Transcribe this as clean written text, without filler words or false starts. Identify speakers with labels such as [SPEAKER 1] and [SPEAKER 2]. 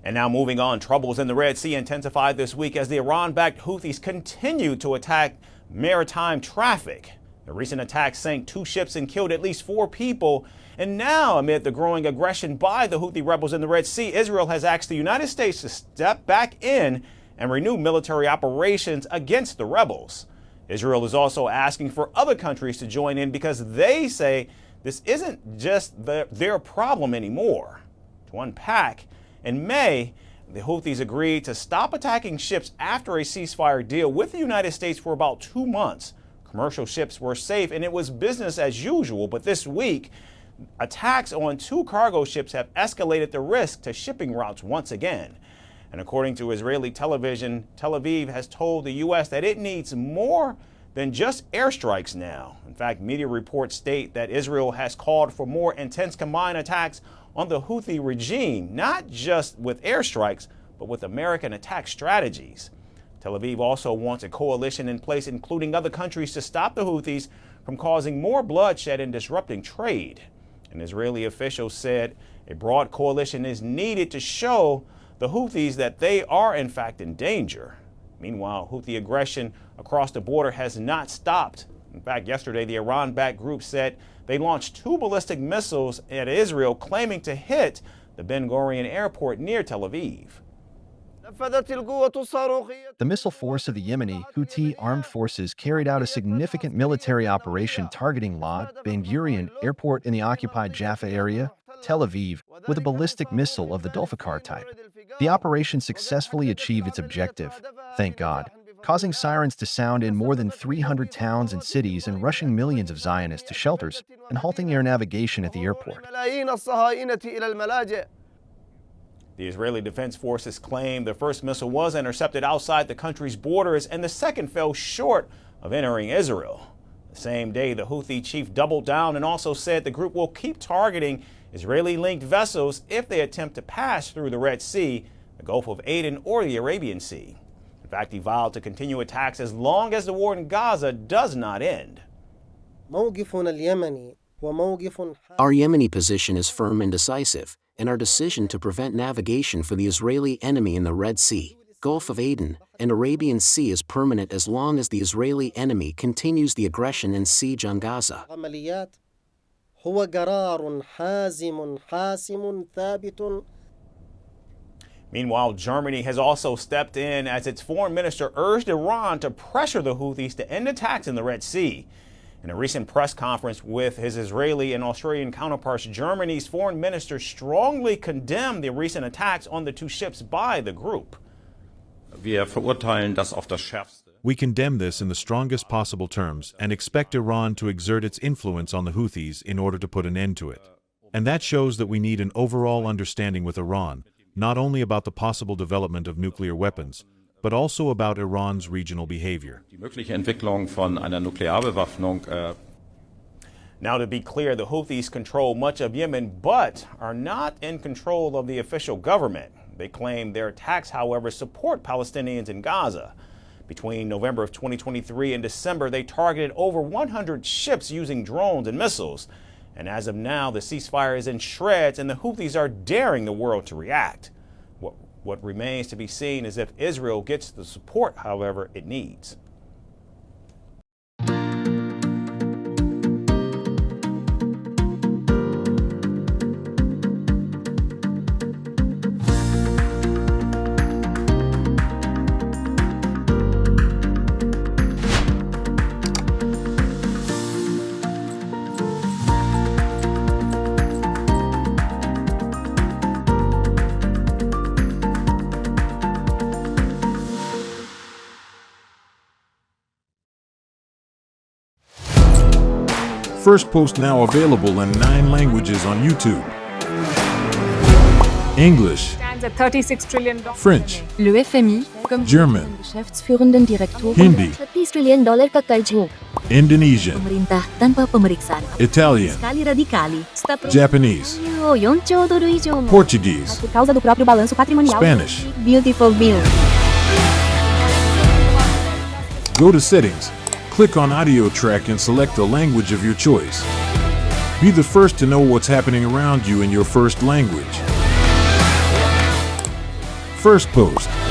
[SPEAKER 1] And now moving on, troubles in the Red Sea intensified this week as the Iran-backed Houthis continue to attack maritime traffic. The recent attack sank 2 ships and killed at least 4 people. And now, amid the growing aggression by the Houthi rebels in the Red Sea, Israel has asked the United States to step back in and renew military operations against the rebels. Israel is also asking for other countries to join in because they say this isn't just their problem anymore. To unpack, in May, the Houthis agreed to stop attacking ships after a ceasefire deal with the United States for about 2 months. Commercial ships were safe and it was business as usual, but this week, attacks on 2 cargo ships have escalated the risk to shipping routes once again. And according to Israeli television, Tel Aviv has told the U.S. that it needs more than just airstrikes now. In fact, media reports state that Israel has called for more intense combined attacks on the Houthi regime, not just with airstrikes, but with American attack strategies. Tel Aviv also wants a coalition in place, including other countries, to stop the Houthis from causing more bloodshed and disrupting trade. An Israeli official said a broad coalition is needed to show the Houthis that they are in fact in danger. Meanwhile, Houthi aggression across the border has not stopped. In fact, yesterday, the Iran-backed group said they launched 2 ballistic missiles at Israel, claiming to hit the Ben Gurion airport near Tel Aviv.
[SPEAKER 2] The missile force of the Yemeni Houthi armed forces carried out a significant military operation targeting Ben Gurion airport in the occupied Jaffa area, Tel Aviv, with a ballistic missile of the Dulfikar type. The operation successfully achieved its objective, thank God, causing sirens to sound in more than 300 towns and cities and rushing millions of Zionists to shelters and halting air navigation at the airport.
[SPEAKER 1] The Israeli Defense Forces claim the first missile was intercepted outside the country's borders and the second fell short of entering Israel. The same day, the Houthi chief doubled down and also said the group will keep targeting Israeli-linked vessels if they attempt to pass through the Red Sea, the Gulf of Aden, or the Arabian Sea. In fact, he vowed to continue attacks as long as the war in Gaza does not end.
[SPEAKER 3] Our Yemeni position is firm and decisive, and our decision to prevent navigation for the Israeli enemy in the Red Sea, Gulf of Aden, and Arabian Sea is permanent as long as the Israeli enemy continues the aggression and siege on Gaza.
[SPEAKER 1] Meanwhile, Germany has also stepped in as its foreign minister urged Iran to pressure the Houthis to end attacks in the Red Sea. In a recent press conference with his Israeli and Australian counterparts, Germany's foreign minister strongly condemned the recent attacks on the 2 ships by the group.
[SPEAKER 4] We condemn this in the strongest possible terms and expect Iran to exert its influence on the Houthis in order to put an end to it. And that shows that we need an overall understanding with Iran, not only about the possible development of nuclear weapons, but also about Iran's regional behavior.
[SPEAKER 1] Now, to be clear, the Houthis control much of Yemen, but are not in control of the official government. They claim their attacks, however, support Palestinians in Gaza. Between November of 2023 and December, they targeted over 100 ships using drones and missiles. And as of now, the ceasefire is in shreds and the Houthis are daring the world to react. What remains to be seen is if Israel gets the support, however, it needs.
[SPEAKER 4] Firstpost now available in 9 languages on YouTube. English,
[SPEAKER 5] Stands at $36 trillion.
[SPEAKER 4] French,
[SPEAKER 6] Le FMI, comme
[SPEAKER 4] German,
[SPEAKER 6] Geschäftsführenden Direktor,
[SPEAKER 4] Hindi,
[SPEAKER 6] $30 trillion ka kaljo.
[SPEAKER 4] Indonesian,
[SPEAKER 6] Pemerintah tanpa pemeriksaan.
[SPEAKER 4] Italian,
[SPEAKER 6] Sekali radikali.
[SPEAKER 4] Japanese,
[SPEAKER 6] $4 euro.
[SPEAKER 4] Portuguese,
[SPEAKER 6] Por causa do próprio balanço patrimonial.
[SPEAKER 4] Spanish.
[SPEAKER 6] Beautiful bill.
[SPEAKER 4] Go to Settings, click on Audio Track and select the language of your choice. Be the first to know what's happening around you in your first language.
[SPEAKER 5] Firstpost.